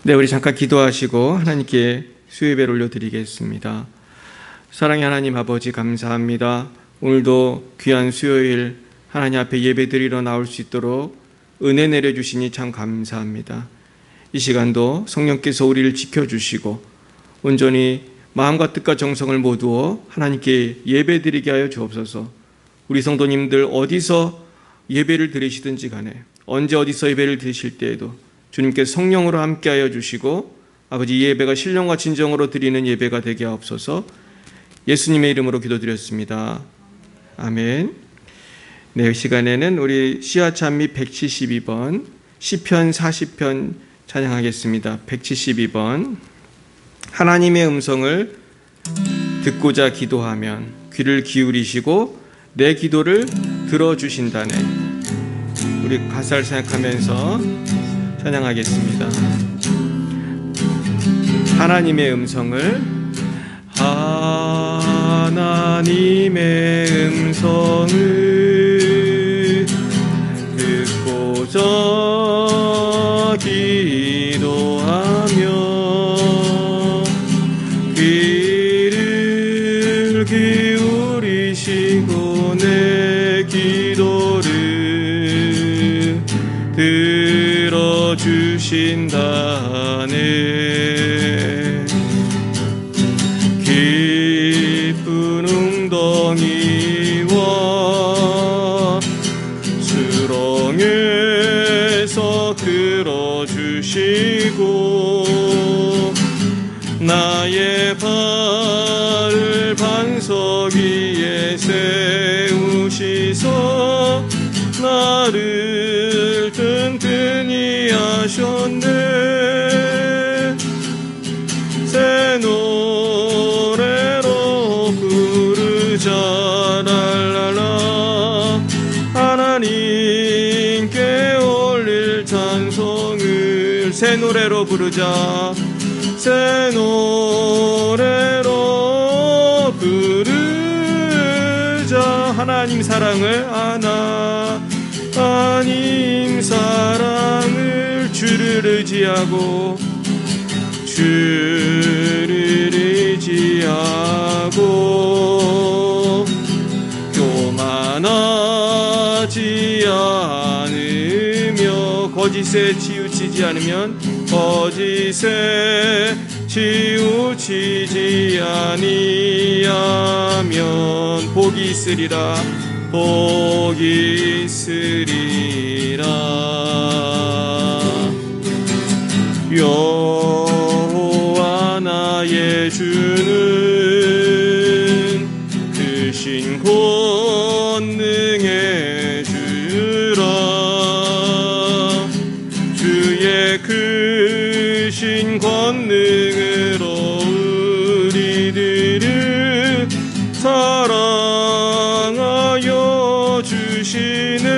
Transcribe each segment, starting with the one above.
네, 우리 잠깐 기도하시고 하나님께 수요예배를 올려드리겠습니다. 사랑의 하나님 아버지, 감사합니다. 오늘도 귀한 수요일 하나님 앞에 예배드리러 나올 수 있도록 은혜 내려주시니 참 감사합니다. 이 시간도 성령께서 우리를 지켜주시고 온전히 마음과 뜻과 정성을 모두어 하나님께 예배드리게 하여 주옵소서. 우리 성도님들 어디서 예배를 드리시든지 간에, 언제 어디서 예배를 드리실 때에도 주님께서 성령으로 함께하여 주시고 아버지, 이 예배가 신령과 진정으로 드리는 예배가 되게 하옵소서. 예수님의 이름으로 기도드렸습니다. 아멘. 네, 이 시간에는 우리 시아찬미 172번 시편 40편 찬양하겠습니다. 172번. 하나님의 음성을 듣고자 기도하면 귀를 기울이시고 내 기도를 들어주신다네. 우리 가사를 생각하면서 찬양하겠습니다. 하나님의 음성을, 하나님의 음성을 듣고자 기도하며 귀를 기울이시고 내 기도를 들어주신다네. 깊은 웅덩이와 수렁에서 끌어주시고 나의 발을 반석 위에 세우시소 나를 든든히 하셨네. 새 노래로 부르자 랄랄라. 하나님께 올릴 찬송을 새 노래로 부르자. 새 노래로 부르자. 하나님 사랑을 하나님 사랑을 주를 의지하고 주를 의지하고 교만하지 않으며 거짓에 치우치지 않으면 거짓에 치우치지 아니하면 복이 있으리라. 복이 있으리라. 여호와 나의 주는 크신 권능의 주라. 주의 크신 권능으로 우리들을 사랑하여 주시네.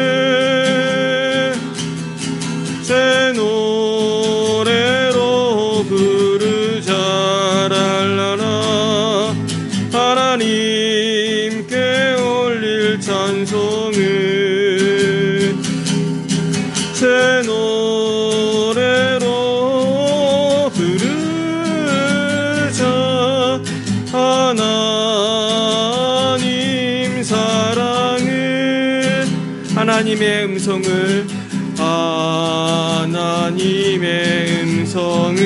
새 노래로 부르자 랄라라. 하나님께 올릴 찬송을 새 노래로 부르자. 하나님 사랑을 하나님의 음성을 하나님의 음성을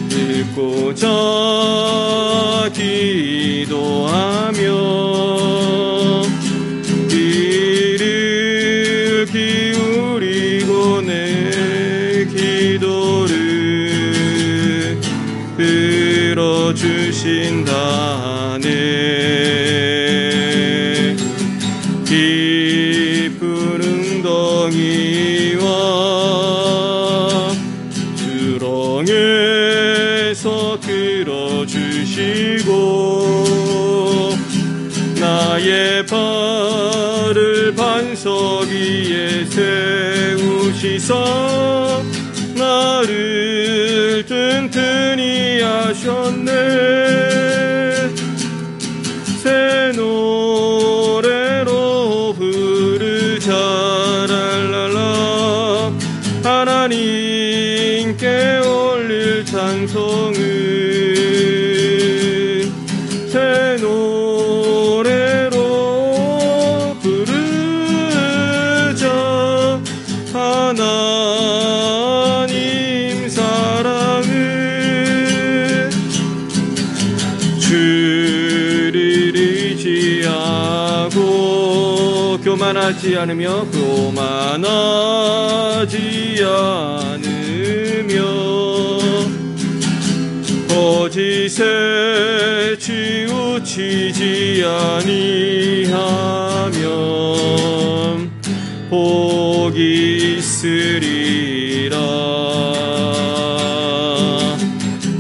듣고자 기도하며 귀를 기울이고 내 기도를 들어주신다네. 깊은 웅덩이와 수렁에서 끌어주시고 나의 발을 반석 위에 세우시사 나를 든든히 하셨네. 새 노래로 부르자 랄랄라. 하나 하나님께 올릴 찬송을 새 노래로 부르자. 하나님 사랑을 주를 의지하고 교만하지 않으며 거짓에 치우치지 아니하면 복이 있으리라.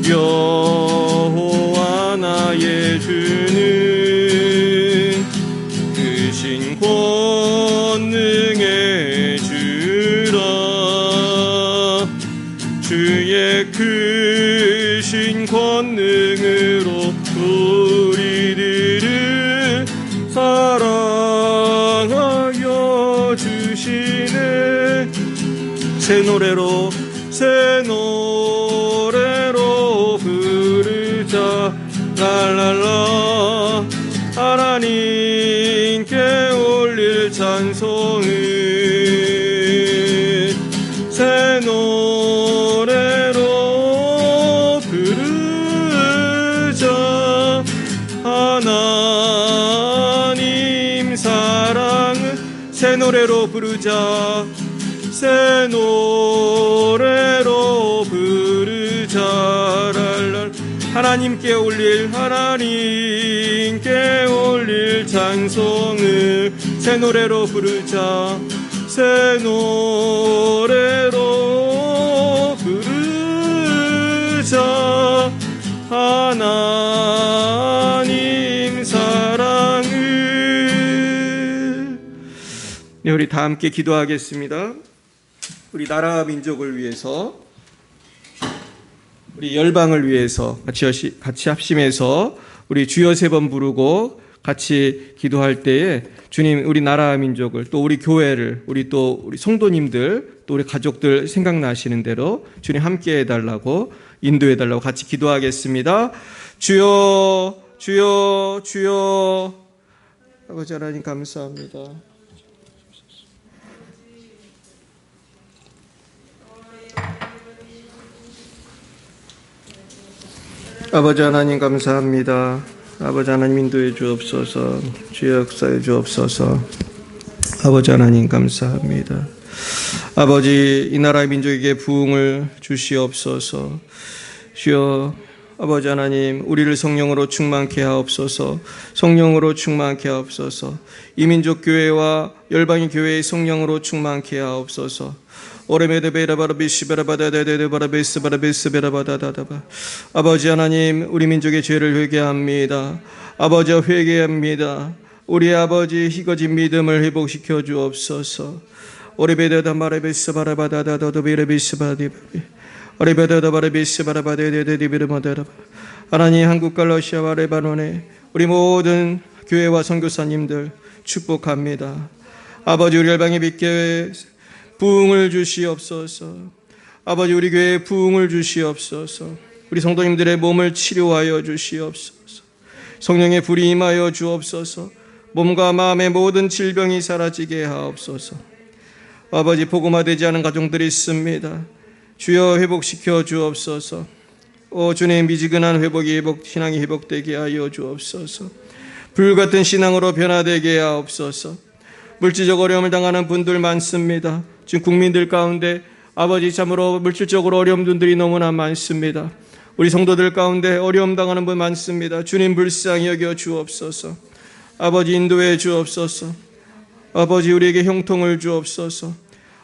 여호와 나의 주는 크신 권능의 주라. 주의 크신 권능으로 우리들을 사랑하여 주시네. 새 노래로 부르자. 랄랄라. 하나님께 올릴 찬송을 새 노래로 부르자. 하나님 사랑을 새 노래로 부르자. 새 노래로 부르자. 랄랄. 하나님께 올릴 찬송을 새 노래로 부르자. 새 노래로 부르자. 하나님 사랑을. 네, 우리 다 함께 기도하겠습니다. 우리 나라 민족을 위해서, 우리 열방을 위해서 같이 합심해서 우리 주여 3번 부르고 같이 기도할 때에 주님, 우리 나라 민족을, 또 우리 교회를, 우리 성도님들, 또 우리 가족들 생각나시는 대로 주님 함께 해달라고, 인도해달라고 같이 기도하겠습니다. 주여, 주여, 주여. 아버지 하나님 감사합니다. 아버지 하나님 감사합니다. 아버지 하나님 인도해 주옵소서. 주여 역사해 주옵소서. 아버지 하나님 감사합니다. 아버지, 이 나라의 민족에게 부흥을 주시옵소서. 주여 아버지 하나님, 우리를 성령으로 충만케 하옵소서. 성령으로 충만케 하옵소서. 이민족 교회와 열방의 교회의 성령으로 충만케 하옵소서. 아버지 하나님, 우리 민족의 죄를 회개합니다. 아버지와 회개합니다. 우리 아버지 희거진 믿음을 회복시켜 주옵소서. 하나님, 한국과 러시아와 레바논에 우리 모든 교회와 선교사님들 축복합니다. 아버지, 우리 열방의 빛교회 부흥을 주시옵소서. 아버지, 우리 교회에 부흥을 주시옵소서. 우리 성도님들의 몸을 치료하여 주시옵소서. 성령의 불이 임하여 주옵소서. 몸과 마음의 모든 질병이 사라지게 하옵소서. 아버지, 복음화되지 않은 가정들이 있습니다. 주여 회복시켜 주옵소서. 오 주님, 미지근한 신앙이 회복되게 하여 주옵소서. 불같은 신앙으로 변화되게 하옵소서. 물질적 어려움을 당하는 분들 많습니다. 지금 국민들 가운데 아버지, 참으로 물질적으로 어려운 분들이 너무나 많습니다. 우리 성도들 가운데 어려움 당하는 분 많습니다. 주님, 불쌍히 여겨 주옵소서. 아버지, 인도해 주옵소서. 아버지, 우리에게 형통을 주옵소서.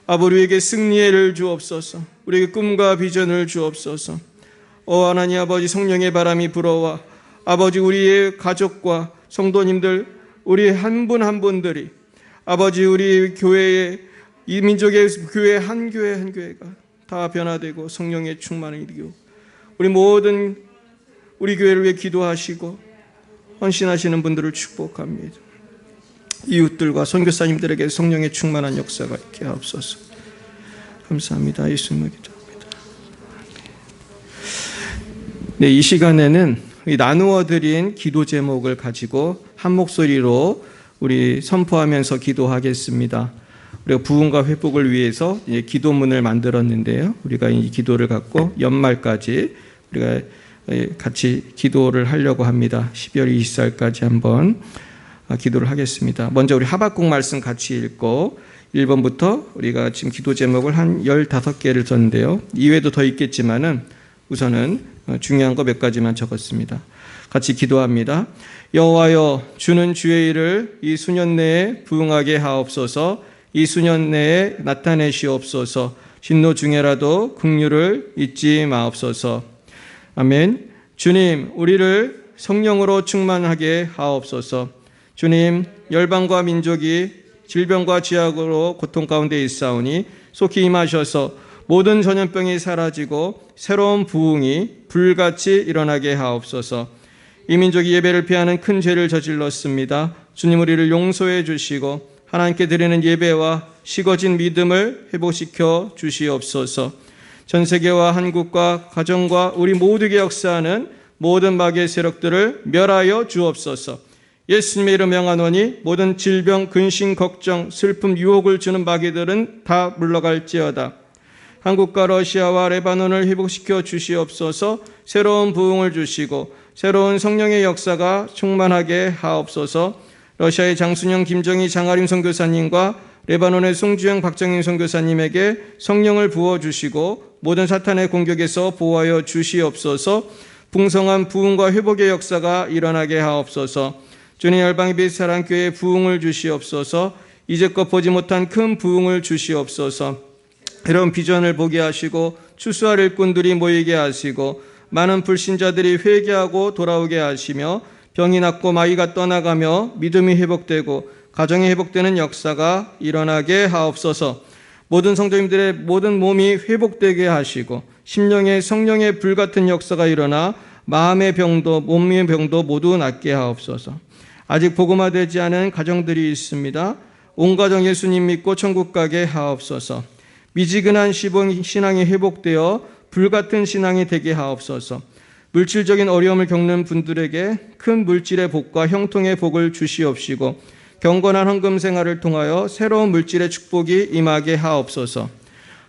아버지, 우리에게 승리를 주옵소서. 우리에게 꿈과 비전을 주옵소서. 하나님 아버지, 성령의 바람이 불어와 아버지, 우리의 가족과 성도님들, 우리 한 분 한 분들이 아버지, 우리 교회의, 이 민족의 교회 한 교회가 다 변화되고 성령의 충만을 이루고 우리 모든 우리 교회를 위해 기도하시고 헌신하시는 분들을 축복합니다. 이웃들과 선교사님들에게 성령의 충만한 역사가 있게 하옵소서. 감사합니다. 예수님을 기도합니다. 네, 이 시간에는 나누어 드린 기도 제목을 가지고 한 목소리로 우리 선포하면서 기도하겠습니다. 우리가 부흥과 회복을 위해서 기도문을 만들었는데요. 우리가 이 기도를 갖고 연말까지 우리가 같이 기도를 하려고 합니다. 12월 24일까지 한번 기도를 하겠습니다. 먼저 우리 하박국 말씀 같이 읽고 1번부터 우리가 지금 기도 제목을 한 15개를 썼는데요. 이외에도 더 있겠지만은 우선은 중요한 거 몇 가지만 적었습니다. 같이 기도합니다. 여호와여, 주는 주의 일을 이 수년 내에 부응하게 하옵소서. 이 수년 내에 나타내시옵소서. 진노 중에라도 긍휼을 잊지 마옵소서. 아멘. 주님, 우리를 성령으로 충만하게 하옵소서. 주님, 열방과 민족이 질병과 죄악으로 고통 가운데 있사오니 속히 임하셔서 모든 전염병이 사라지고 새로운 부흥이 불같이 일어나게 하옵소서. 이 민족이 예배를 피하는 큰 죄를 저질렀습니다. 주님, 우리를 용서해 주시고 하나님께 드리는 예배와 식어진 믿음을 회복시켜 주시옵소서. 전 세계와 한국과 가정과 우리 모두에게 역사하는 모든 마귀의 세력들을 멸하여 주옵소서. 예수님의 이름 명하노니 모든 질병, 근심, 걱정, 슬픔, 유혹을 주는 마귀들은 다 물러갈지어다. 한국과 러시아와 레바논을 회복시켜 주시옵소서. 새로운 부흥을 주시고 새로운 성령의 역사가 충만하게 하옵소서. 러시아의 장순영, 김정희, 장아림 선교사님과 레바논의 송주영, 박정인 선교사님에게 성령을 부어주시고 모든 사탄의 공격에서 보호하여 주시옵소서. 풍성한 부흥과 회복의 역사가 일어나게 하옵소서. 주님, 열방의 빛 사랑교회에 부흥을 주시옵소서. 이제껏 보지 못한 큰 부흥을 주시옵소서. 이런 비전을 보게 하시고 추수할 일꾼들이 모이게 하시고 많은 불신자들이 회개하고 돌아오게 하시며 병이 낫고 마귀가 떠나가며 믿음이 회복되고 가정이 회복되는 역사가 일어나게 하옵소서. 모든 성도님들의 모든 몸이 회복되게 하시고 심령의 성령의 불같은 역사가 일어나 마음의 병도 몸의 병도 모두 낫게 하옵소서. 아직 복음화되지 않은 가정들이 있습니다. 온 가정 예수님 믿고 천국 가게 하옵소서. 미지근한 신앙이 회복되어 불같은 신앙이 되게 하옵소서. 물질적인 어려움을 겪는 분들에게 큰 물질의 복과 형통의 복을 주시옵시고 경건한 헌금 생활을 통하여 새로운 물질의 축복이 임하게 하옵소서.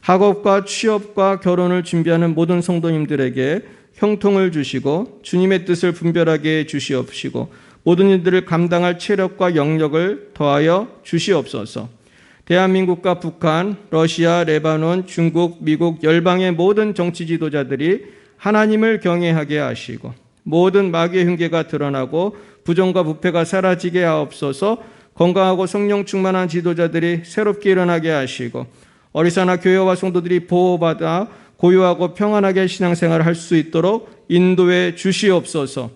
학업과 취업과 결혼을 준비하는 모든 성도님들에게 형통을 주시고 주님의 뜻을 분별하게 주시옵시고 모든 일들을 감당할 체력과 영역을 더하여 주시옵소서. 대한민국과 북한, 러시아, 레바논, 중국, 미국, 열방의 모든 정치 지도자들이 하나님을 경외하게 하시고 모든 마귀의 흉계가 드러나고 부정과 부패가 사라지게 하옵소서. 건강하고 성령 충만한 지도자들이 새롭게 일어나게 하시고 어리사나 교회와 성도들이 보호받아 고요하고 평안하게 신앙생활을 할 수 있도록 인도해 주시옵소서.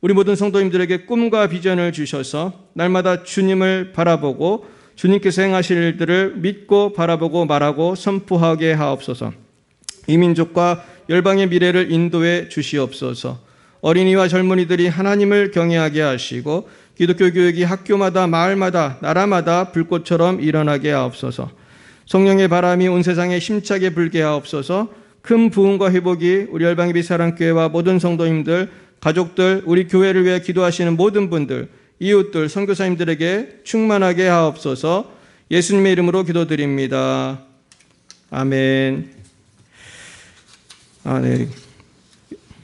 우리 모든 성도님들에게 꿈과 비전을 주셔서 날마다 주님을 바라보고 주님께서 행하실 일들을 믿고 바라보고 말하고 선포하게 하옵소서. 이 민족과 열방의 미래를 인도해 주시옵소서. 어린이와 젊은이들이 하나님을 경외하게 하시고 기독교 교육이 학교마다 마을마다 나라마다 불꽃처럼 일어나게 하옵소서. 성령의 바람이 온 세상에 힘차게 불게 하옵소서. 큰 부흥과 회복이 우리 열방의 빛 사랑교회와 모든 성도님들, 가족들, 우리 교회를 위해 기도하시는 모든 분들, 이웃들, 선교사님들에게 충만하게 하옵소서. 예수님의 이름으로 기도드립니다. 아멘. 네.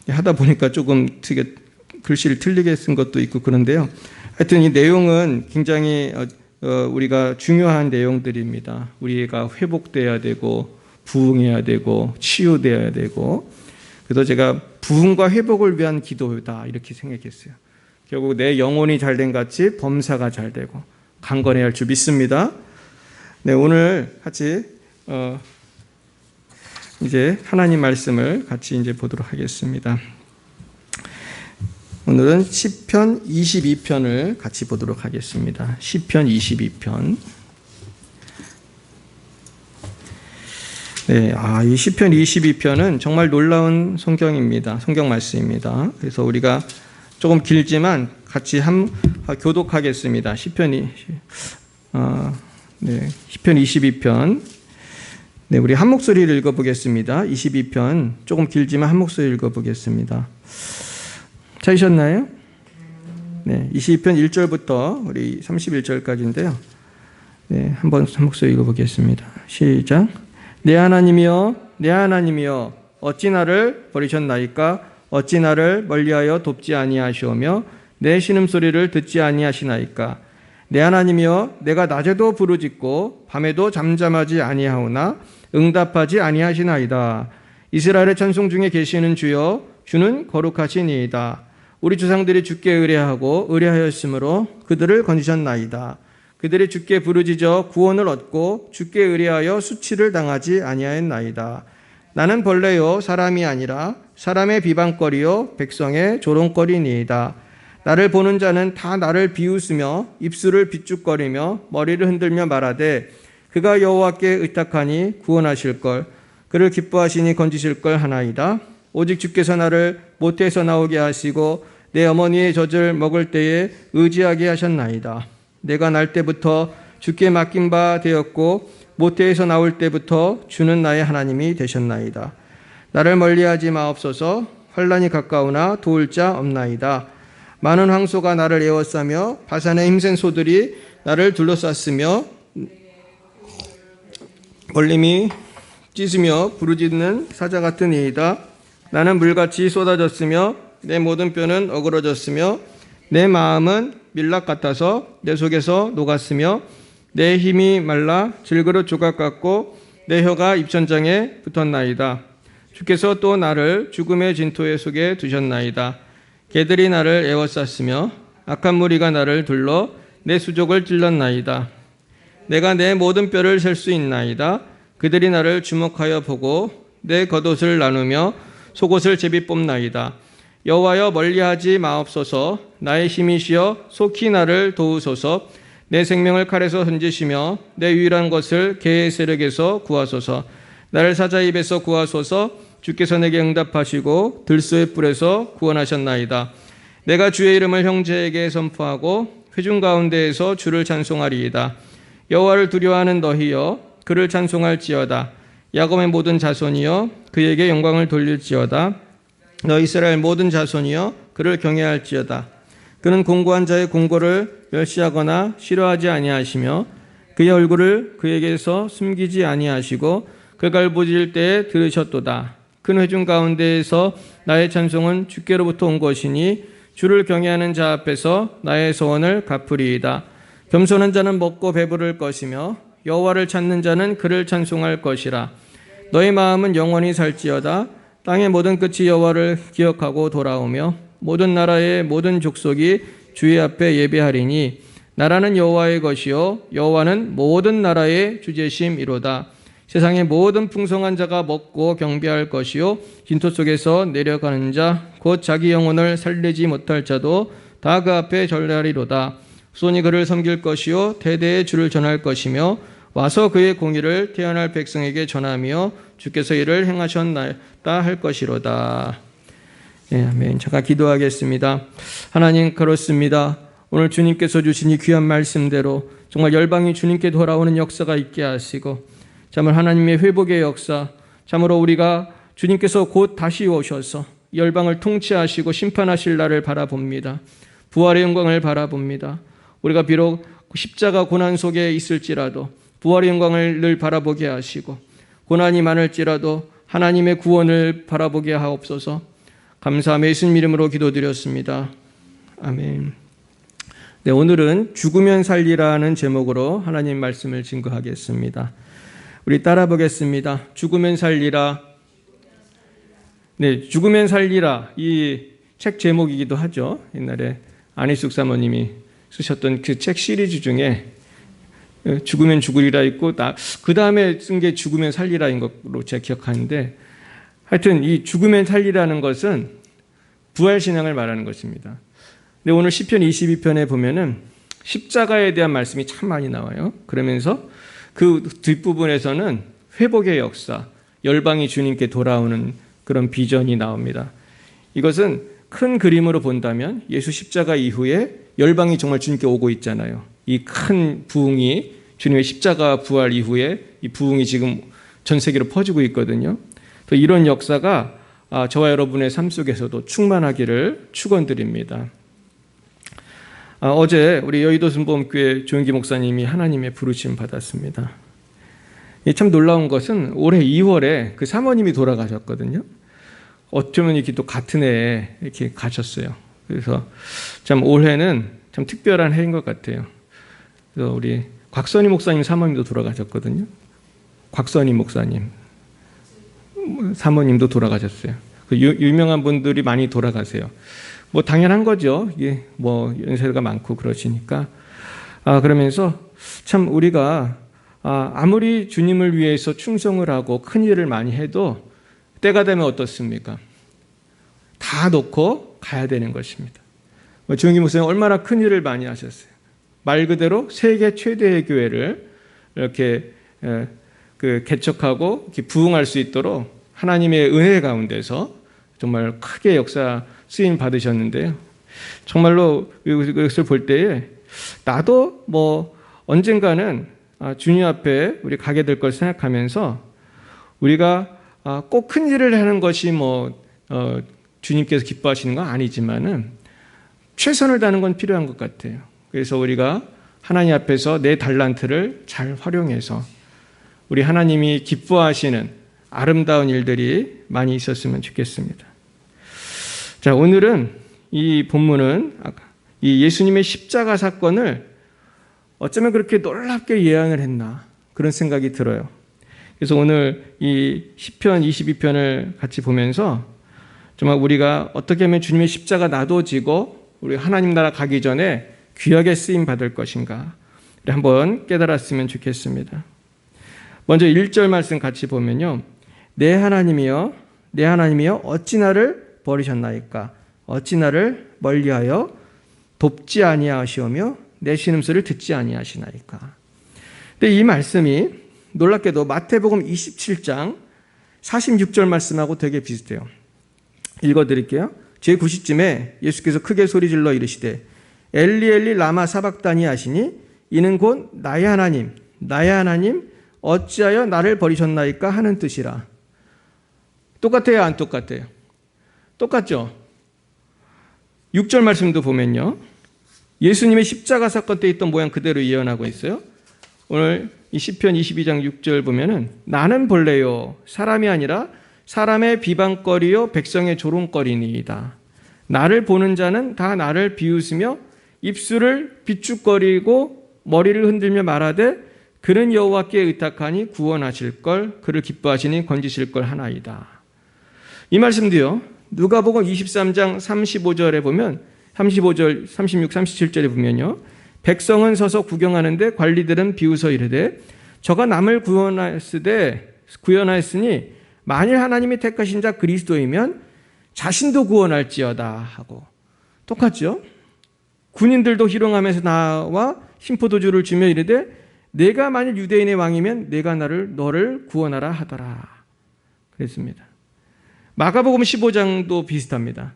하다 보니까 조금 되게 글씨를 틀리게 쓴 것도 있고 그런데요. 하여튼 이 내용은 굉장히 우리가 중요한 내용들입니다. 우리가 회복돼야 되고 부흥해야 되고 치유돼야 되고, 그래서 제가 부흥과 회복을 위한 기도다 이렇게 생각했어요. 결국 내 영혼이 잘된 같이 범사가 잘 되고 강건해야 할 줄 믿습니다. 네, 오늘 같이 이제 하나님 말씀을 같이 이제 보도록 하겠습니다. 오늘은 시편 22편을 같이 보도록 하겠습니다. 시편 22편. 네, 이 시편 22편은 정말 놀라운 성경입니다. 성경 말씀입니다. 그래서 우리가 조금 길지만 같이 교독하겠습니다. 시편 22편. 네, 우리 한 목소리를 읽어보겠습니다. 22편 조금 길지만 한 목소리 읽어보겠습니다. 찾으셨나요? 네, 22편 1절부터 우리 31절까지인데요. 네, 한번 한 목소리 읽어보겠습니다. 시작. 내 하나님이여, 내 하나님이여, 어찌 나를 버리셨나이까? 어찌 나를 멀리하여 돕지 아니하시오며 내 신음소리를 듣지 아니하시나이까? 내 하나님이여, 내가 낮에도 부르짖고 밤에도 잠잠하지 아니하오나 응답하지 아니하시나이다. 이스라엘의 찬송 중에 계시는 주여, 주는 거룩하시니이다. 우리 조상들이 주께 의뢰하고 의뢰하였으므로 그들을 건지셨나이다. 그들이 주께 부르짖어 구원을 얻고 주께 의뢰하여 수치를 당하지 아니하였나이다. 나는 벌레요 사람이 아니라 사람의 비방거리요 백성의 조롱거리니이다. 나를 보는 자는 다 나를 비웃으며 입술을 비죽거리며 머리를 흔들며 말하되 그가 여호와께 의탁하니 구원하실걸, 그를 기뻐하시니 건지실걸 하나이다. 오직 주께서 나를 모태에서 나오게 하시고 내 어머니의 젖을 먹을 때에 의지하게 하셨나이다. 내가 날 때부터 주께 맡긴 바 되었고 모태에서 나올 때부터 주는 나의 하나님이 되셨나이다. 나를 멀리하지 마옵소서. 환난이 가까우나 도울 자 없나이다. 많은 황소가 나를 에워싸며 바산의 힘센 소들이 나를 둘러쌌으며 멀림이 찢으며 부르짖는 사자 같은 이이다. 나는 물같이 쏟아졌으며 내 모든 뼈는 어그러졌으며 내 마음은 밀랍 같아서 내 속에서 녹았으며 내 힘이 말라 질그릇 조각 같고 내 혀가 입천장에 붙었나이다. 주께서 또 나를 죽음의 진토에 속에 두셨나이다. 개들이 나를 에워쌌으며 악한 무리가 나를 둘러 내 수족을 찔렀나이다. 내가 내 모든 뼈를 셀 수 있나이다. 그들이 나를 주목하여 보고 내 겉옷을 나누며 속옷을 제비 뽑나이다. 여호와여 멀리하지 마옵소서. 나의 힘이시여 속히 나를 도우소서. 내 생명을 칼에서 던지시며 내 유일한 것을 개의 세력에서 구하소서. 나를 사자 입에서 구하소서. 주께서 내게 응답하시고 들소의 뿔에서 구원하셨나이다. 내가 주의 이름을 형제에게 선포하고 회중 가운데에서 주를 찬송하리이다. 여호와를 두려워하는 너희여 그를 찬송할지어다. 야곱의 모든 자손이여 그에게 영광을 돌릴지어다. 너 이스라엘 모든 자손이여 그를 경외할지어다. 그는 공고한 자의 공고를 멸시하거나 싫어하지 아니하시며 그의 얼굴을 그에게서 숨기지 아니하시고 그가 울부짖을 때에 들으셨도다. 큰 회중 가운데에서 나의 찬송은 주께로부터 온 것이니 주를 경외하는 자 앞에서 나의 소원을 갚으리이다. 겸손한 자는 먹고 배부를 것이며 여호와를 찾는 자는 그를 찬송할 것이라. 너의 마음은 영원히 살지어다. 땅의 모든 끝이 여호와를 기억하고 돌아오며 모든 나라의 모든 족속이 주의 앞에 예배하리니 나라는 여호와의 것이요 여호와는 모든 나라의 주제심이로다. 세상의 모든 풍성한 자가 먹고 경배할 것이요 진토 속에서 내려가는 자 곧 자기 영혼을 살리지 못할 자도 다 그 앞에 절하리로다. 후손이 그를 섬길 것이요 대대의 주를 전할 것이며 와서 그의 공의를 태어날 백성에게 전하며 주께서 이를 행하셨나이다 할 것이로다. 네, 아멘. 잠깐 기도하겠습니다. 하나님 그렇습니다. 오늘 주님께서 주신 이 귀한 말씀대로 정말 열방이 주님께 돌아오는 역사가 있게 하시고 참으로 하나님의 회복의 역사, 참으로 우리가 주님께서 곧 다시 오셔서 열방을 통치하시고 심판하실 날을 바라봅니다. 부활의 영광을 바라봅니다. 우리가 비록 십자가 고난 속에 있을지라도 부활의 영광을 늘 바라보게 하시고 고난이 많을지라도 하나님의 구원을 바라보게 하옵소서. 감사하며 예수님 이름으로 기도드렸습니다. 아멘. 네, 오늘은 죽으면 살리라는 제목으로 하나님 말씀을 증거하겠습니다. 우리 따라 보겠습니다. 죽으면 살리라. 네, 죽으면 살리라. 이 책 제목이기도 하죠. 옛날에 안희숙 사모님이 쓰셨던 그 책 시리즈 중에 죽으면 죽으리라 있고 그 다음에 쓴 게 죽으면 살리라인 것으로 제가 기억하는데 하여튼 이 죽으면 살리라는 것은 부활신앙을 말하는 것입니다. 근데 오늘 시편 22편에 보면은 십자가에 대한 말씀이 참 많이 나와요. 그러면서 그 뒷부분에서는 회복의 역사, 열방이 주님께 돌아오는 그런 비전이 나옵니다. 이것은 큰 그림으로 본다면 예수 십자가 이후에 열방이 정말 주님께 오고 있잖아요. 이 큰 부흥이 주님의 십자가 부활 이후에 이 부흥이 지금 전 세계로 퍼지고 있거든요. 또 이런 역사가 저와 여러분의 삶 속에서도 충만하기를 축원드립니다. 어제 우리 여의도 순복음교회 조영기 목사님이 하나님의 부르심 받았습니다. 참 놀라운 것은 올해 2월에 그 사모님이 돌아가셨거든요. 어쩌면 이렇게 또 같은 해에 이렇게 가셨어요. 그래서 참 올해는 참 특별한 해인 것 같아요. 그래서 우리 곽선희 목사님 사모님도 돌아가셨거든요. 곽선희 목사님 사모님도 돌아가셨어요. 유명한 분들이 많이 돌아가세요. 뭐 당연한 거죠. 이게 뭐 연세가 많고 그러시니까. 그러면서 참 우리가 아무리 주님을 위해서 충성을 하고 큰 일을 많이 해도 때가 되면 어떻습니까? 다 놓고 가야 되는 것입니다. 조영기 목사님 얼마나 큰 일을 많이 하셨어요. 말 그대로 세계 최대의 교회를 이렇게 개척하고 이렇게 부흥할 수 있도록 하나님의 은혜 가운데서 정말 크게 역사 쓰임 받으셨는데요. 정말로 이것을 볼 때에 나도 뭐 언젠가는 주님 앞에 우리 가게 될 걸 생각하면서 우리가 꼭 큰 일을 하는 것이 주님께서 기뻐하시는 건 아니지만은 최선을 다하는 건 필요한 것 같아요. 그래서 우리가 하나님 앞에서 내 달란트를 잘 활용해서 우리 하나님이 기뻐하시는 아름다운 일들이 많이 있었으면 좋겠습니다. 자, 오늘은 이 본문은 이 예수님의 십자가 사건을 어쩌면 그렇게 놀랍게 예언을 했나 그런 생각이 들어요. 그래서 오늘 이 시편 22편을 같이 보면서 정말 우리가 어떻게 하면 주님의 십자가 나도지고 우리 하나님 나라 가기 전에 귀하게 쓰임 받을 것인가 한번 깨달았으면 좋겠습니다. 먼저 1절 말씀 같이 보면요. 내 하나님이여 어찌 나를 버리셨나이까? 어찌 나를 멀리하여 돕지 아니하시오며 내 신음소리를 듣지 아니하시나이까? 근데 이 말씀이 놀랍게도 마태복음 27장 46절 말씀하고 되게 비슷해요. 읽어드릴게요. 제9시쯤에 예수께서 크게 소리질러 이르시되 엘리 엘리 라마 사박다니 하시니 이는 곧 나의 하나님 어찌하여 나를 버리셨나이까 하는 뜻이라. 똑같아요, 안 똑같아요? 똑같죠? 6절 말씀도 보면요. 예수님의 십자가 사건 때 있던 모양 그대로 예언하고 있어요. 오늘 이 시편 22장 6절 보면은 나는 본래요 사람이 아니라 사람의 비방거리요 백성의 조롱거리니이다. 나를 보는 자는 다 나를 비웃으며 입술을 비축거리고 머리를 흔들며 말하되 그는 여호와께 의탁하니 구원하실 걸 그를 기뻐하시니 건지실 걸 하나이다. 이 말씀도요. 누가복음 23장 35절에 보면 35절, 36, 37절에 보면요. 백성은 서서 구경하는데 관리들은 비웃어 이르되 저가 남을 구원하였으니 만일 하나님이 택하신 자 그리스도이면 자신도 구원할지어다 하고 똑같죠? 군인들도 희롱하면서 나와 신포도주를 주며 이르되 내가 만일 유대인의 왕이면 내가 너를 구원하라 하더라 그랬습니다. 마가복음 15장도 비슷합니다.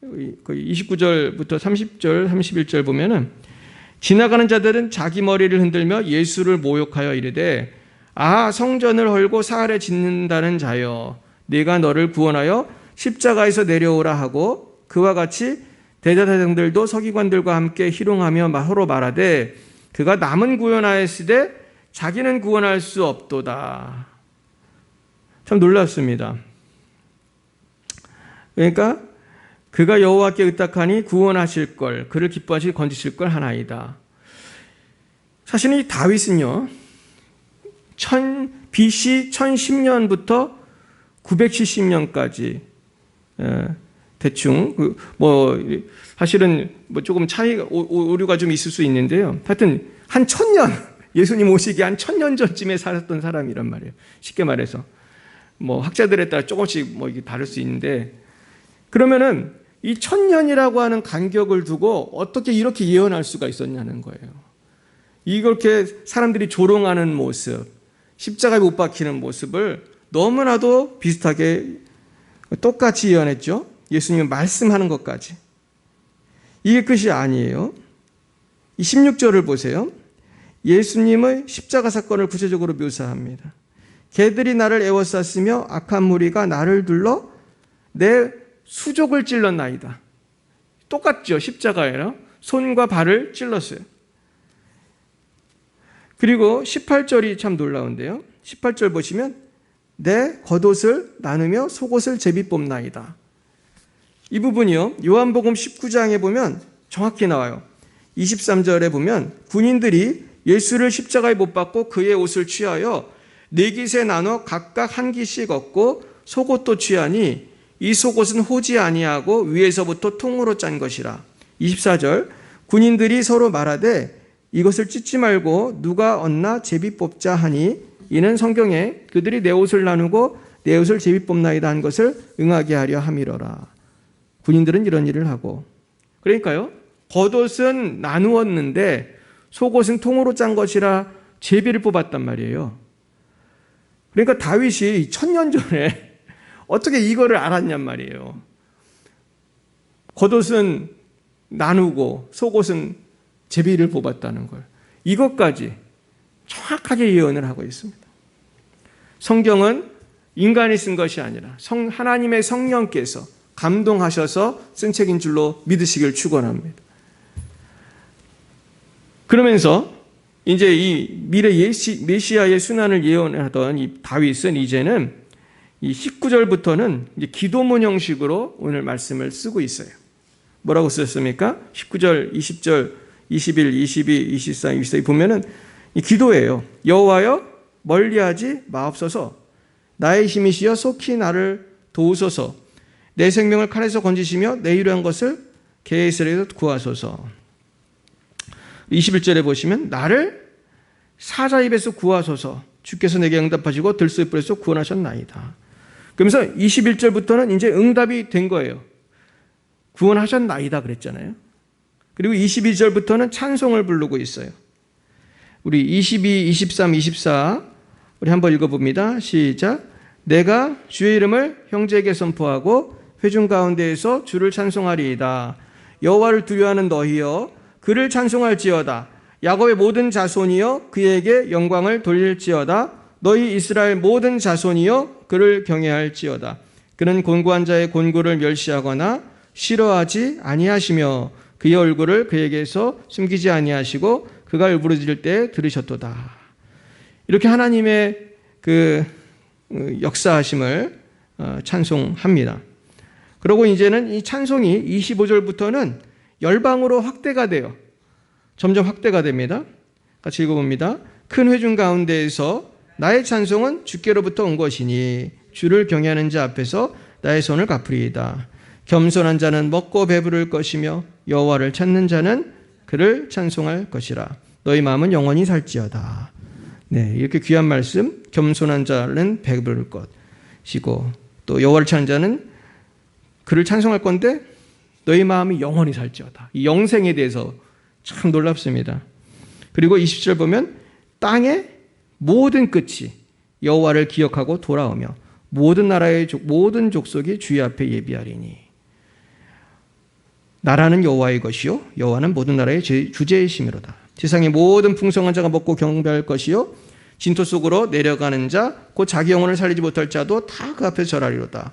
29절부터 30절, 31절 보면은 지나가는 자들은 자기 머리를 흔들며 예수를 모욕하여 이르되 성전을 헐고 사흘에 짓는다는 자여 내가 너를 구원하여 십자가에서 내려오라 하고 그와 같이 대제사장들도 서기관들과 함께 희롱하며 서로 말하되 그가 남은 구원하였으되 자기는 구원할 수 없도다. 참 놀랍습니다. 그러니까 그가 여호와께 의탁하니 구원하실 걸 그를 기뻐하시 건지실 걸 하나이다. 사실 이 다윗은요. BC 1010년부터 970년까지 대충 사실은 조금 차이가 오류가 좀 있을 수 있는데요. 하여튼 한 1000년 예수님 오시기 한 1000년 전쯤에 살았던 사람이란 말이에요. 쉽게 말해서 학자들에 따라 조금씩 이게 다를 수 있는데 그러면은 이 1000년이라고 하는 간격을 두고 어떻게 이렇게 예언할 수가 있었냐는 거예요. 이렇게 사람들이 조롱하는 모습, 십자가에 못 박히는 모습을 너무나도 비슷하게 똑같이 예언했죠. 예수님은 말씀하는 것까지. 이게 끝이 아니에요. 이 16절을 보세요. 예수님의 십자가 사건을 구체적으로 묘사합니다. 개들이 나를 에워쌌으며 악한 무리가 나를 둘러 내 수족을 찔렀나이다. 똑같죠. 십자가에요. 손과 발을 찔렀어요. 그리고 18절이 참 놀라운데요. 18절 보시면 내 겉옷을 나누며 속옷을 제비 뽑나이다. 이 부분이요. 요한복음 19장에 보면 정확히 나와요. 23절에 보면 군인들이 예수를 십자가에 못 박고 그의 옷을 취하여 네 깃에 나눠 각각 한 깃씩 얻고 속옷도 취하니 이 속옷은 호지 아니하고 위에서부터 통으로 짠 것이라. 24절 군인들이 서로 말하되 이것을 찢지 말고 누가 얻나 제비 뽑자 하니 이는 성경에 그들이 내 옷을 나누고 내 옷을 제비 뽑나이다 한 것을 응하게 하려 함이로라. 군인들은 이런 일을 하고, 그러니까요, 겉옷은 나누었는데 속옷은 통으로 짠 것이라 제비를 뽑았단 말이에요. 그러니까 다윗이 1000년 전에 어떻게 이거를 알았냔 말이에요. 겉옷은 나누고 속옷은 제비를 뽑았다는 걸. 이것까지 정확하게 예언을 하고 있습니다. 성경은 인간이 쓴 것이 아니라 하나님의 성령께서 감동하셔서 쓴 책인 줄로 믿으시길 축원합니다. 그러면서 이제 이 미래 메시아의 순환을 예언하던 이 다윗은 이제는 이 19절부터는 이제 기도문 형식으로 오늘 말씀을 쓰고 있어요. 뭐라고 쓰셨습니까? 19절, 20절, 21, 22, 23, 24 보면은 이 기도예요. 여호와여 멀리하지 마옵소서. 나의 힘이시여 속히 나를 도우소서. 내 생명을 칼에서 건지시며 내 유료한 것을 개에서 구하소서. 21절에 보시면 나를 사자 입에서 구하소서. 주께서 내게 응답하시고 들소의 뿔에서 구원하셨나이다. 그러면서 21절부터는 이제 응답이 된 거예요. 구원하셨나이다 그랬잖아요. 그리고 22절부터는 찬송을 부르고 있어요. 우리 22, 23, 24 우리 한번 읽어봅니다. 시작. 내가 주의 이름을 형제에게 선포하고 회중 가운데에서 주를 찬송하리이다. 여호와를 두려워하는 너희여 그를 찬송할지어다. 야곱의 모든 자손이여 그에게 영광을 돌릴지어다. 너희 이스라엘 모든 자손이여 그를 경외할지어다. 그는 곤고한 자의 곤고를 멸시하거나 싫어하지 아니하시며 그의 얼굴을 그에게서 숨기지 아니하시고 그가 울부짖을 때 들으셨도다. 이렇게 하나님의 그 역사하심을 찬송합니다. 그리고 이제는 이 찬송이 25절부터는 열방으로 확대가 돼요. 점점 확대가 됩니다. 같이 읽어봅니다. 큰 회중 가운데에서 나의 찬송은 주께로부터 온 것이니 주를 경외하는 자 앞에서 나의 손을 갚으리이다. 겸손한 자는 먹고 배부를 것이며 여호와를 찾는 자는 그를 찬송할 것이라. 너희 마음은 영원히 살지어다. 네, 이렇게 귀한 말씀. 겸손한 자는 배부를 것이고 또 여호와를 찾는 자는 그를 찬송할 건데 너희 마음이 영원히 살지어다. 이 영생에 대해서 참 놀랍습니다. 그리고 20절 보면 땅의 모든 끝이 여호와를 기억하고 돌아오며 모든 나라의 모든 족속이 주의 앞에 예비하리니. 나라는 여호와의 것이요 여호와는 모든 나라의 주제이심이로다. 세상의 모든 풍성한 자가 먹고 경배할 것이요 진토 속으로 내려가는 자 곧 자기 영혼을 살리지 못할 자도 다 그 앞에서 절하리로다.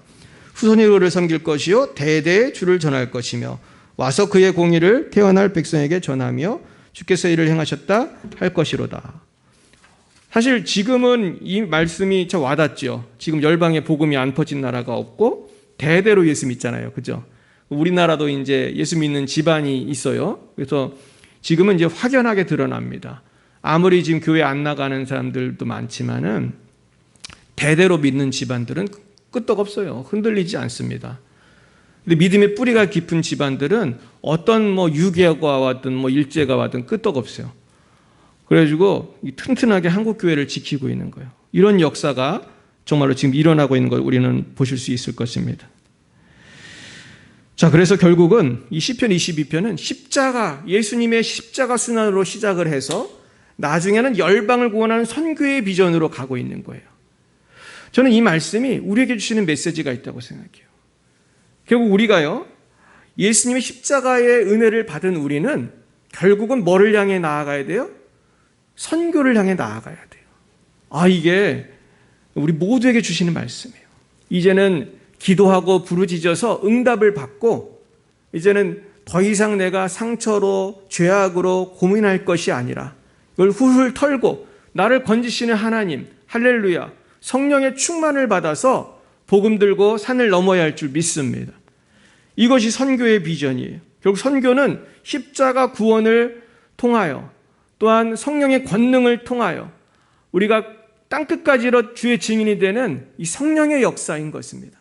후손이 그를 섬길 것이요 대대의 주를 전할 것이며 와서 그의 공의를 태어날 백성에게 전하며 주께서 이를 행하셨다 할 것이로다. 사실 지금은 이 말씀이 참 와닿죠. 지금 열방에 복음이 안 퍼진 나라가 없고 대대로 예수 믿잖아요. 그죠? 우리나라도 이제 예수 믿는 집안이 있어요. 그래서 지금은 이제 확연하게 드러납니다. 아무리 지금 교회 안 나가는 사람들도 많지만은 대대로 믿는 집안들은 끄떡없어요. 흔들리지 않습니다. 근데 믿음의 뿌리가 깊은 집안들은 어떤 유교가 왔든 일제가 왔든 끄떡없어요. 그래가지고 튼튼하게 한국 교회를 지키고 있는 거예요. 이런 역사가 정말로 지금 일어나고 있는 걸 우리는 보실 수 있을 것입니다. 자, 그래서 결국은 이 시편 22편은 십자가, 예수님의 십자가 순환으로 시작을 해서 나중에는 열방을 구원하는 선교의 비전으로 가고 있는 거예요. 저는 이 말씀이 우리에게 주시는 메시지가 있다고 생각해요. 결국 우리가요, 예수님의 십자가의 은혜를 받은 우리는 결국은 뭐를 향해 나아가야 돼요? 선교를 향해 나아가야 돼요. 이게 우리 모두에게 주시는 말씀이에요. 이제는 기도하고 부르짖어서 응답을 받고 이제는 더 이상 내가 상처로 죄악으로 고민할 것이 아니라 이걸 훌훌 털고 나를 건지시는 하나님, 할렐루야, 성령의 충만을 받아서 복음 들고 산을 넘어야 할 줄 믿습니다. 이것이 선교의 비전이에요. 결국 선교는 십자가 구원을 통하여 또한 성령의 권능을 통하여 우리가 땅끝까지로 주의 증인이 되는 이 성령의 역사인 것입니다.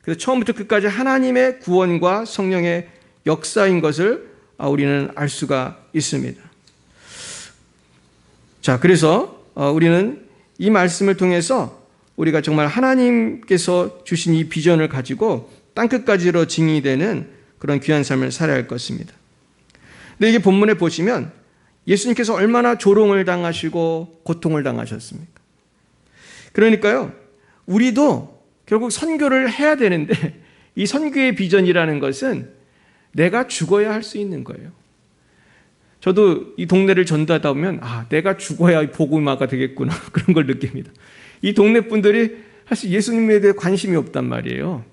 그래서 처음부터 끝까지 하나님의 구원과 성령의 역사인 것을 우리는 알 수가 있습니다. 자, 그래서 우리는 이 말씀을 통해서 우리가 정말 하나님께서 주신 이 비전을 가지고 땅끝까지로 증인이 되는 그런 귀한 삶을 살아야 할 것입니다. 근데 이게 본문에 보시면 예수님께서 얼마나 조롱을 당하시고 고통을 당하셨습니까? 그러니까요, 우리도 결국 선교를 해야 되는데 이 선교의 비전이라는 것은 내가 죽어야 할 수 있는 거예요. 저도 이 동네를 전도하다 보면 내가 죽어야 복음화가 되겠구나 그런 걸 느낍니다. 이 동네 분들이 사실 예수님에 대해 관심이 없단 말이에요.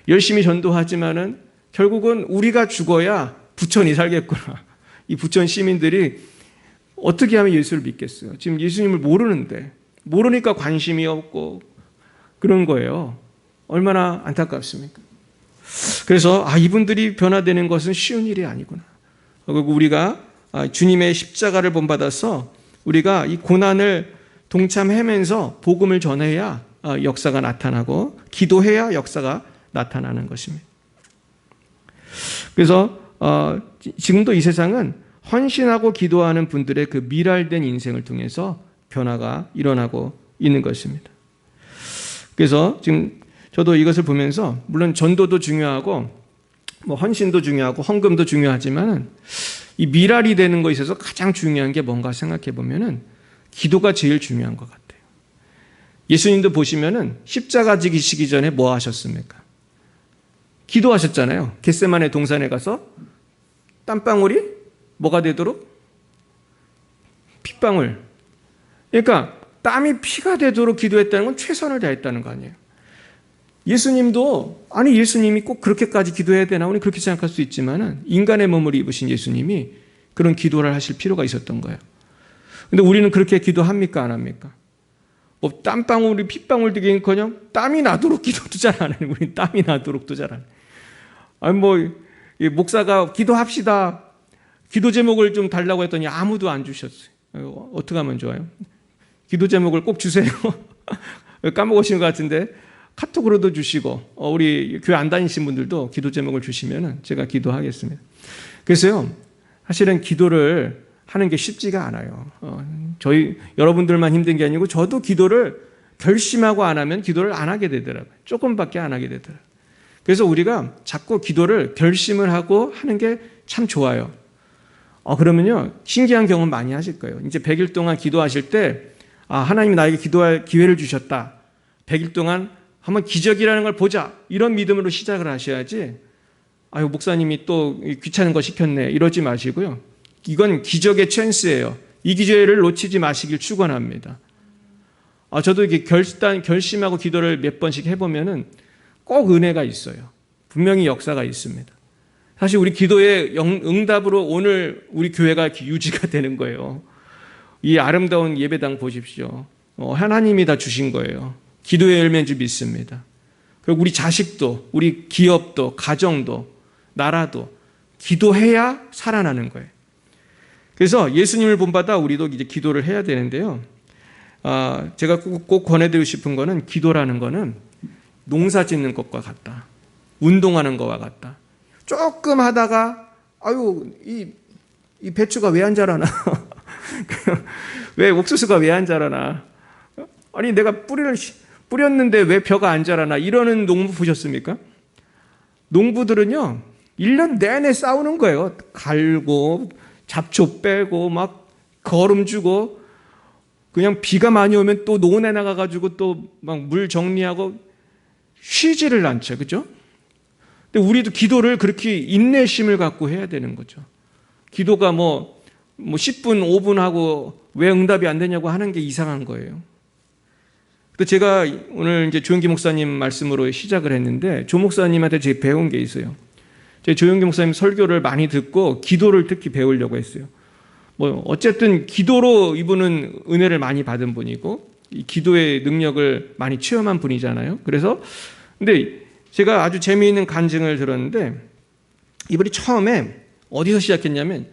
열심히 전도하지만은 결국은 우리가 죽어야 부천이 살겠구나. 이 부천 시민들이 어떻게 하면 예수를 믿겠어요? 지금 예수님을 모르는데 모르니까 관심이 없고 그런 거예요. 얼마나 안타깝습니까? 그래서 이분들이 변화되는 것은 쉬운 일이 아니구나. 그리고 우리가 주님의 십자가를 본받아서 우리가 이 고난을 동참하면서 복음을 전해야 역사가 나타나고 기도해야 역사가 나타나는 것입니다. 그래서 지금도 이 세상은 헌신하고 기도하는 분들의 그 미랄된 인생을 통해서 변화가 일어나고 있는 것입니다. 그래서 지금 저도 이것을 보면서 물론 전도도 중요하고 헌신도 중요하고 헌금도 중요하지만 이 미랄이 되는 것에 있어서 가장 중요한 게 뭔가 생각해 보면은 기도가 제일 중요한 것 같아요. 예수님도 보시면은 십자가 지기시기 전에 뭐 하셨습니까? 기도하셨잖아요. 겟세마네 동산에 가서 땀방울이 뭐가 되도록? 핏방울. 그러니까 땀이 피가 되도록 기도했다는 건 최선을 다했다는 거 아니에요. 예수님도 예수님이 꼭 그렇게까지 기도해야 되나? 우리 그렇게 생각할 수 있지만은 인간의 몸을 입으신 예수님이 그런 기도를 하실 필요가 있었던 거예요. 근데 우리는 그렇게 기도합니까? 안 합니까? 땀방울이 핏방울 되기는커녕 땀이 나도록 기도도 잘 안 해요. 우리는 땀이 나도록도 잘 안 해요. 목사가 기도합시다. 기도 제목을 좀 달라고 했더니 아무도 안 주셨어요. 어떻게 하면 좋아요? 기도 제목을 꼭 주세요. 까먹으신 것 같은데 카톡으로도 주시고 우리 교회 안 다니신 분들도 기도 제목을 주시면 제가 기도하겠습니다. 그래서요, 사실은 기도를 하는 게 쉽지가 않아요. 여러분들만 힘든 게 아니고 저도 기도를 결심하고 안 하면 기도를 안 하게 되더라고요. 조금밖에 안 하게 되더라고요. 그래서 우리가 자꾸 기도를 결심을 하고 하는 게 참 좋아요. 그러면요, 신기한 경험 많이 하실 거예요. 이제 100일 동안 기도하실 때 하나님이 나에게 기도할 기회를 주셨다. 100일 동안 한번 기적이라는 걸 보자. 이런 믿음으로 시작을 하셔야지 목사님이 또 귀찮은 거 시켰네. 이러지 마시고요. 이건 기적의 찬스예요. 이 기회를 놓치지 마시길 축원합니다. 저도 이렇게 결심하고 기도를 몇 번씩 해보면은 꼭 은혜가 있어요. 분명히 역사가 있습니다. 사실 우리 기도의 응답으로 오늘 우리 교회가 유지가 되는 거예요. 이 아름다운 예배당 보십시오. 하나님이 다 주신 거예요. 기도의 열매인 줄 믿습니다. 그리고 우리 자식도, 우리 기업도, 가정도, 나라도 기도해야 살아나는 거예요. 그래서 예수님을 본받아 우리도 이제 기도를 해야 되는데요. 제가 꼭 권해드리고 싶은 거는 기도라는 거는 농사 짓는 것과 같다. 운동하는 것과 같다. 조금 하다가 이 배추가 왜 안 자라나? 왜 옥수수가 왜 안 자라나? 내가 뿌렸는데 왜 벼가 안 자라나? 이러는 농부 보셨습니까? 농부들은요, 1년 내내 싸우는 거예요. 갈고 잡초 빼고 막 거름 주고 그냥 비가 많이 오면 또 논에 나가가지고 또 막 물 정리하고 쉬지를 않죠. 그죠? 근데 우리도 기도를 그렇게 인내심을 갖고 해야 되는 거죠. 기도가 10분, 5분 하고 왜 응답이 안 되냐고 하는 게 이상한 거예요. 또 제가 오늘 이제 조영기 목사님 말씀으로 시작을 했는데 조 목사님한테 제가 배운 게 있어요. 제가 조영기 목사님 설교를 많이 듣고 기도를 특히 배우려고 했어요. 뭐 어쨌든 기도로 이분은 은혜를 많이 받은 분이고 이 기도의 능력을 많이 체험한 분이잖아요. 그래서 근데 제가 아주 재미있는 간증을 들었는데 이분이 처음에 어디서 시작했냐면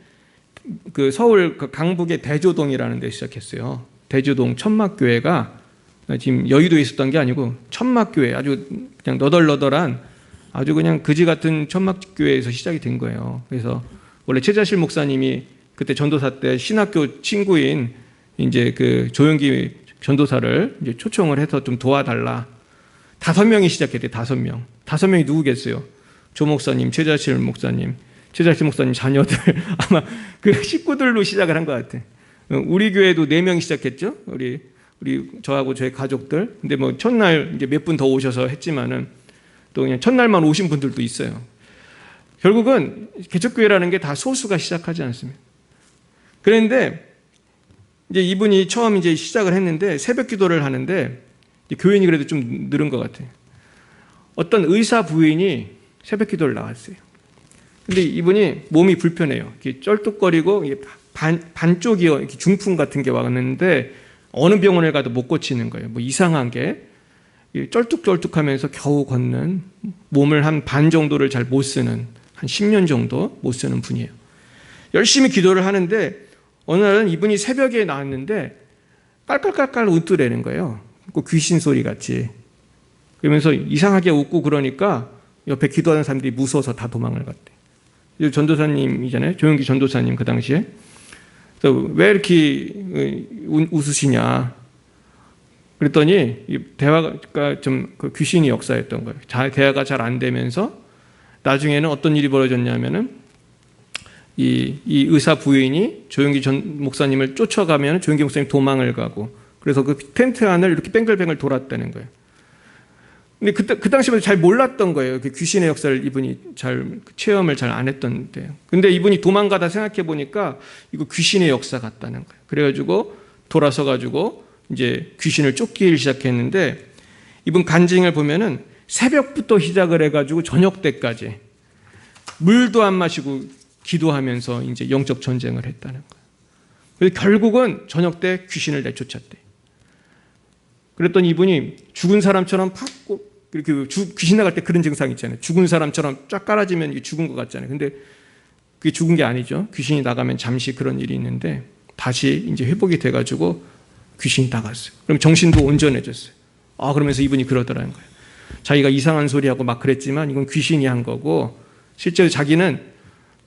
그 서울 강북의 대조동이라는 데 시작했어요. 대조동 천막교회가 지금 여의도에 있었던 게 아니고 천막교회, 아주 그냥 너덜너덜한 아주 그냥 그지 같은 천막교회에서 시작이 된 거예요. 그래서 원래 최자실 목사님이 그때 전도사 때 신학교 친구인 이제 그 조영기 전도사를 이제 초청을 해서 좀 도와달라. 5명이 시작했대요. 5명. 5명이 누구겠어요? 조 목사님, 최자실 목사님, 최자실 목사님 자녀들 아마 그 식구들로 시작을 한 것 같아. 우리 교회도 4명이 시작했죠. 우리 저하고 저희 가족들. 근데 뭐 첫날 이제 몇 분 더 오셔서 했지만은 또 그냥 첫날만 오신 분들도 있어요. 결국은 개척교회라는 게 다 소수가 시작하지 않습니다. 그런데 이제 이분이 처음 이제 시작을 했는데 새벽 기도를 하는데 교인이 그래도 좀 늘은 것 같아요. 어떤 의사 부인이 새벽 기도를 나왔어요. 근데 이분이 몸이 불편해요. 이렇게 쩔뚝거리고 반쪽이 이렇게 중풍 같은 게 왔는데 어느 병원을 가도 못 고치는 거예요. 뭐 이상하게 쩔뚝쩔뚝하면서 겨우 걷는, 몸을 한 반 정도를 잘 못 쓰는, 한 10년 정도 못 쓰는 분이에요. 열심히 기도를 하는데 어느 날은 이분이 새벽에 나왔는데 깔깔깔깔 웃더라는 거예요. 귀신 소리 같이. 그러면서 이상하게 웃고 그러니까 옆에 기도하는 사람들이 무서워서 다 도망을 갔대. 전도사님이잖아요. 조영기 전도사님 그 당시에. 그래서 왜 이렇게 웃으시냐. 그랬더니 대화가 좀 귀신이 역사였던 거예요. 대화가 잘 안 되면서 나중에는 어떤 일이 벌어졌냐면은 이 의사 부인이 조영기 전 목사님을 쫓아가면 조영기 목사님 도망을 가고 그래서 그 텐트 안을 이렇게 뱅글뱅글 돌았다는 거예요. 근데 그 당시부터 잘 몰랐던 거예요. 그 귀신의 역사를 이분이 잘 체험을 잘 안 했던데. 근데 이분이 도망가다 생각해 보니까 이거 귀신의 역사 같다는 거예요. 그래가지고 돌아서 가지고 이제 귀신을 쫓기 시작했는데 이분 간증을 보면은 새벽부터 시작을 해가지고 저녁 때까지 물도 안 마시고 기도하면서 이제 영적 전쟁을 했다는 거예요. 그래서 결국은 저녁 때 귀신을 내쫓았대. 그랬더니 이분이 죽은 사람처럼 팍 이렇게 귀신 나갈 때 그런 증상 있잖아요. 죽은 사람처럼 쫙 깔아지면 죽은 것 같잖아요. 근데 그게 죽은 게 아니죠. 귀신이 나가면 잠시 그런 일이 있는데 다시 이제 회복이 돼가지고 귀신이 나갔어요. 그럼 정신도 온전해졌어요. 그러면서 이분이 그러더라는 거예요. 자기가 이상한 소리하고 막 그랬지만 이건 귀신이 한 거고 실제로 자기는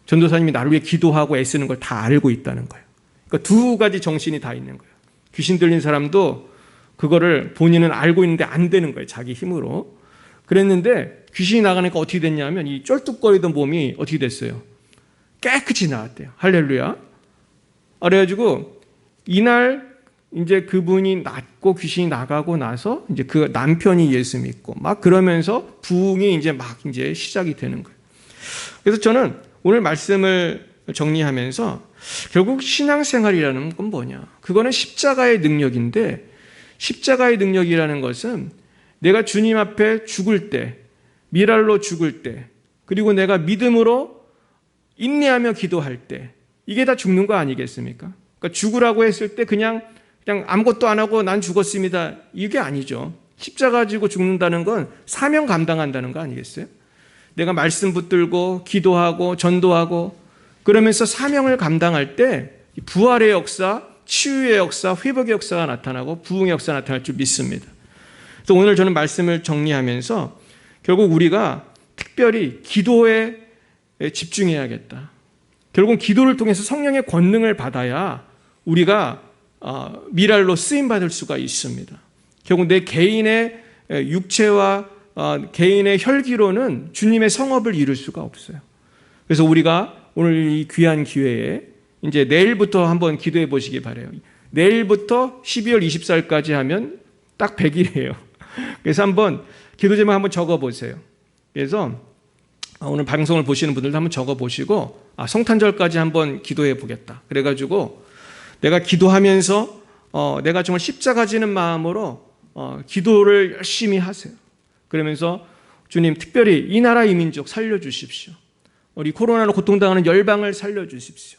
전도사님이 나를 위해 기도하고 애쓰는 걸 다 알고 있다는 거예요. 그러니까 2가지 정신이 다 있는 거예요. 귀신 들린 사람도 그거를 본인은 알고 있는데 안 되는 거예요. 자기 힘으로. 그랬는데 귀신이 나가니까 어떻게 됐냐면 이 쩔뚝거리던 몸이 어떻게 됐어요? 깨끗이 나왔대요. 할렐루야. 그래가지고 이날 이제 그분이 낫고 귀신이 나가고 나서 이제 그 남편이 예수 믿고 막 그러면서 부흥이 이제 막 이제 시작이 되는 거예요. 그래서 저는 오늘 말씀을 정리하면서 결국 신앙생활이라는 건 뭐냐? 그거는 십자가의 능력인데 십자가의 능력이라는 것은 내가 주님 앞에 죽을 때, 미랄로 죽을 때, 그리고 내가 믿음으로 인내하며 기도할 때 이게 다 죽는 거 아니겠습니까? 그러니까 죽으라고 했을 때 그냥 아무것도 안 하고 난 죽었습니다. 이게 아니죠. 십자가 지고 죽는다는 건 사명 감당한다는 거 아니겠어요? 내가 말씀 붙들고 기도하고 전도하고 그러면서 사명을 감당할 때 부활의 역사, 치유의 역사, 회복의 역사가 나타나고 부흥의 역사가 나타날 줄 믿습니다. 그래서 오늘 저는 말씀을 정리하면서 결국 우리가 특별히 기도에 집중해야겠다. 결국은 기도를 통해서 성령의 권능을 받아야 우리가 미랄로 쓰임받을 수가 있습니다. 결국 내 개인의 육체와 개인의 혈기로는 주님의 성업을 이룰 수가 없어요. 그래서 우리가 오늘 이 귀한 기회에 이제 내일부터 한번 기도해 보시기 바라요. 내일부터 12월 24일까지 하면 딱 100일이에요. 그래서 한번 기도 제목 한번 적어 보세요. 그래서 오늘 방송을 보시는 분들도 한번 적어 보시고 성탄절까지 한번 기도해 보겠다. 그래가지고 내가 기도하면서 내가 정말 십자가 지는 마음으로 기도를 열심히 하세요. 그러면서 주님, 특별히 이 나라 이 민족 살려주십시오. 우리 코로나로 고통당하는 열방을 살려주십시오.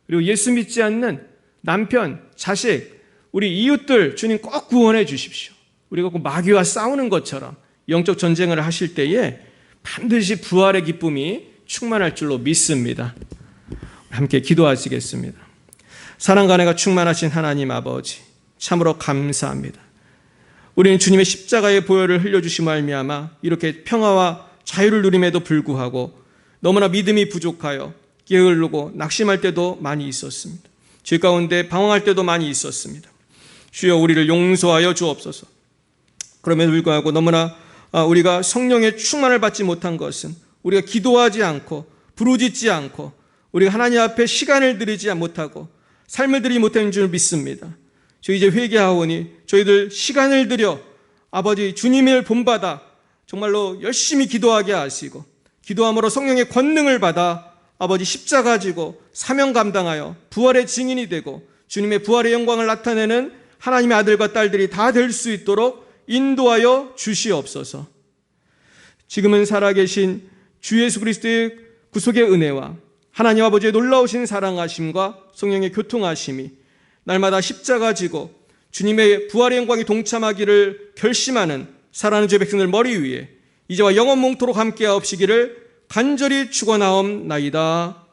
그리고 예수 믿지 않는 남편, 자식, 우리 이웃들 주님 꼭 구원해 주십시오. 우리가 꼭 마귀와 싸우는 것처럼 영적 전쟁을 하실 때에 반드시 부활의 기쁨이 충만할 줄로 믿습니다. 함께 기도하시겠습니다. 사랑과 은혜가 충만하신 하나님 아버지, 참으로 감사합니다. 우리는 주님의 십자가의 보혈을 흘려주심을 말미암아 이렇게 평화와 자유를 누림에도 불구하고 너무나 믿음이 부족하여 게을르고 낙심할 때도 많이 있었습니다. 죄 가운데 방황할 때도 많이 있었습니다. 주여, 우리를 용서하여 주옵소서. 그럼에도 불구하고 너무나 우리가 성령의 충만을 받지 못한 것은 우리가 기도하지 않고 부르짖지 않고 우리가 하나님 앞에 시간을 들이지 못하고 삶을 들이지 못한 줄 믿습니다. 저희 이제 회개하오니 저희들 시간을 들여 아버지 주님을 본받아 정말로 열심히 기도하게 하시고 기도함으로 성령의 권능을 받아 아버지 십자가 지고 사명 감당하여 부활의 증인이 되고 주님의 부활의 영광을 나타내는 하나님의 아들과 딸들이 다 될 수 있도록 인도하여 주시옵소서. 지금은 살아계신 주 예수 그리스도의 구속의 은혜와 하나님 아버지의 놀라우신 사랑하심과 성령의 교통하심이 날마다 십자가 지고 주님의 부활의 영광에 동참하기를 결심하는 사랑하는 주의 백성들 머리 위에 이제와 영원 몽토록 함께하옵시기를 간절히 축원하옵나이다.